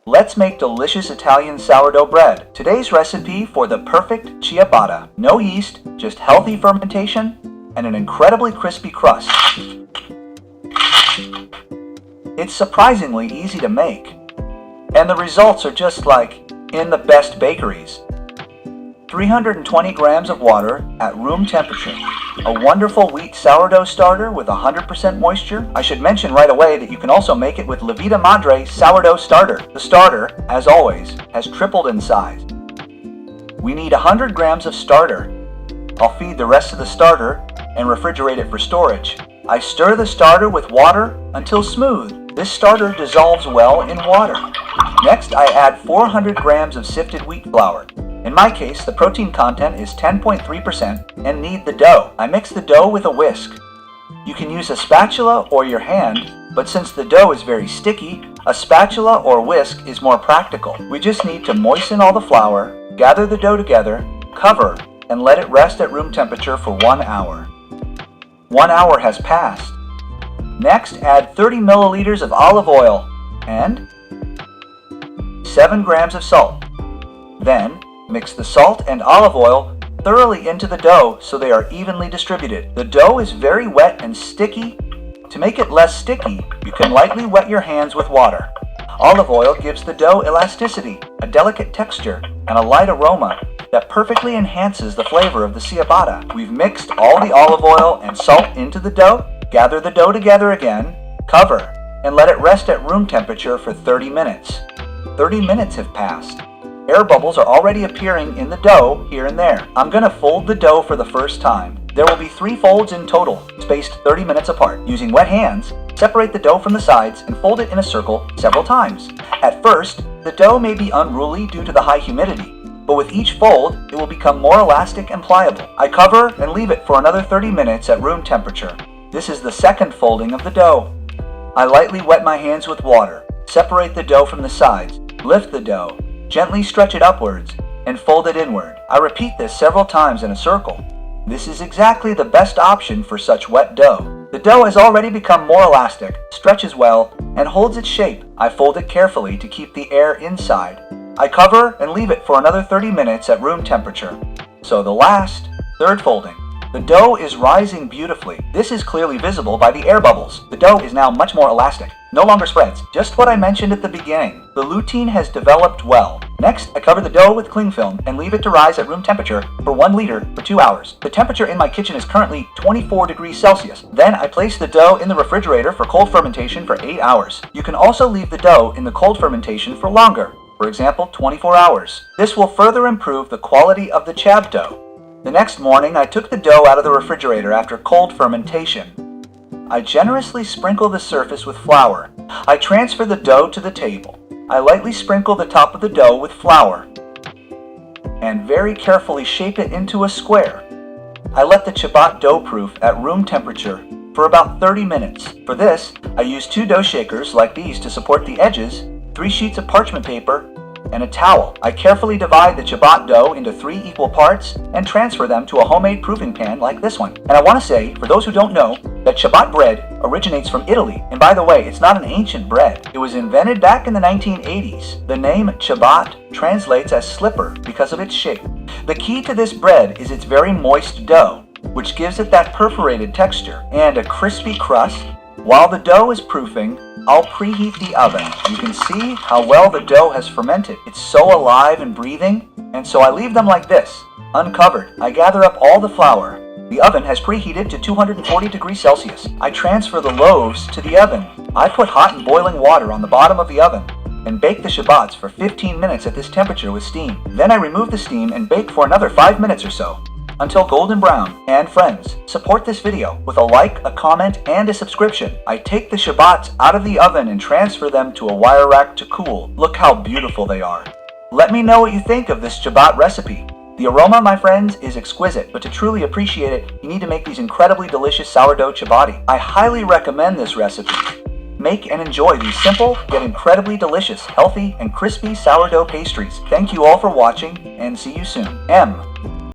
Let's make delicious Italian sourdough bread. Today's recipe for the perfect ciabatta. No yeast, just healthy fermentation and an incredibly crispy crust. It's surprisingly easy to make, and the results are just like in the best bakeries. 320 grams of water at room temperature. A wonderful wheat sourdough starter with 100% moisture. I should mention right away that you can also make it with La Vida Madre Sourdough Starter. The starter, as always, has tripled in size. We need 100 grams of starter. I'll feed the rest of the starter and refrigerate it for storage. I stir the starter with water until smooth. This starter dissolves well in water. Next, I add 400 grams of sifted wheat flour. In my case, the protein content is 10.3% and knead the dough. I mix the dough with a whisk. You can use a spatula or your hand, but since the dough is very sticky, a spatula or whisk is more practical. We just need to moisten all the flour, gather the dough together, cover, and let it rest at room temperature for 1 hour. 1 hour has passed. Next, add 30 milliliters of olive oil and 7 grams of salt. Then, mix the salt and olive oil thoroughly into the dough so they are evenly distributed. The dough is very wet and sticky. To make it less sticky, you can lightly wet your hands with water. Olive oil gives the dough elasticity, a delicate texture, and a light aroma that perfectly enhances the flavor of the ciabatta. We've mixed all the olive oil and salt into the dough. Gather the dough together again, cover, and let it rest at room temperature for 30 minutes. 30 minutes have passed. Air bubbles are already appearing in the dough here and there. I'm going to fold the dough for the first time. There will be 3 folds in total, spaced 30 minutes apart. Using wet hands, separate the dough from the sides and fold it in a circle several times. At first, the dough may be unruly due to the high humidity, but with each fold, it will become more elastic and pliable. I cover and leave it for another 30 minutes at room temperature. This is the second folding of the dough. I lightly wet my hands with water, separate the dough from the sides, lift the dough, gently stretch it upwards, and fold it inward. I repeat this several times in a circle. This is exactly the best option for such wet dough. The dough has already become more elastic, stretches well, and holds its shape. I fold it carefully to keep the air inside. I cover and leave it for another 30 minutes at room temperature. So the last, third folding. The dough is rising beautifully. This is clearly visible by the air bubbles. The dough is now much more elastic, no longer spreads. Just what I mentioned at the beginning. The lutein has developed well. Next, I cover the dough with cling film and leave it to rise at room temperature for 1 liter for 2 hours. The temperature in my kitchen is currently 24 degrees Celsius. Then I place the dough in the refrigerator for cold fermentation for 8 hours. You can also leave the dough in the cold fermentation for longer, for example 24 hours. This will further improve the quality of the ciabatta dough. The next morning, I took the dough out of the refrigerator after cold fermentation. I generously sprinkle the surface with flour. I transfer the dough to the table. I lightly sprinkle the top of the dough with flour and very carefully shape it into a square. I let the ciabatta dough proof at room temperature for about 30 minutes. For this, I use 2 dough shakers like these to support the edges, 3 sheets of parchment paper, and a towel. I carefully divide the ciabatta dough into 3 equal parts and transfer them to a homemade proofing pan like this one. And I want to say, for those who don't know, that ciabatta bread originates from Italy. And by the way, it's not an ancient bread. It was invented back in the 1980s. The name ciabatta translates as slipper because of its shape. The key to this bread is its very moist dough, which gives it that perforated texture and a crispy crust. While the dough is proofing, I'll preheat the oven. You can see how well the dough has fermented. It's so alive and breathing, and so I leave them like this, uncovered. I gather up all the flour. The oven has preheated to 240 degrees Celsius. I transfer the loaves to the oven. I put hot and boiling water on the bottom of the oven and bake the ciabattas for 15 minutes at this temperature with steam. Then I remove the steam and bake for another 5 minutes or so, until golden brown. And friends, support this video with a like, a comment, and a subscription. I take the ciabattas out of the oven and transfer them to a wire rack to cool. Look how beautiful they are. Let me know what you think of this ciabatta recipe. The aroma, my friends, is exquisite, but to truly appreciate it, you need to make these incredibly delicious sourdough ciabatta. I highly recommend this recipe. Make and enjoy these simple, yet incredibly delicious, healthy, and crispy sourdough pastries. Thank you all for watching, and see you soon. M.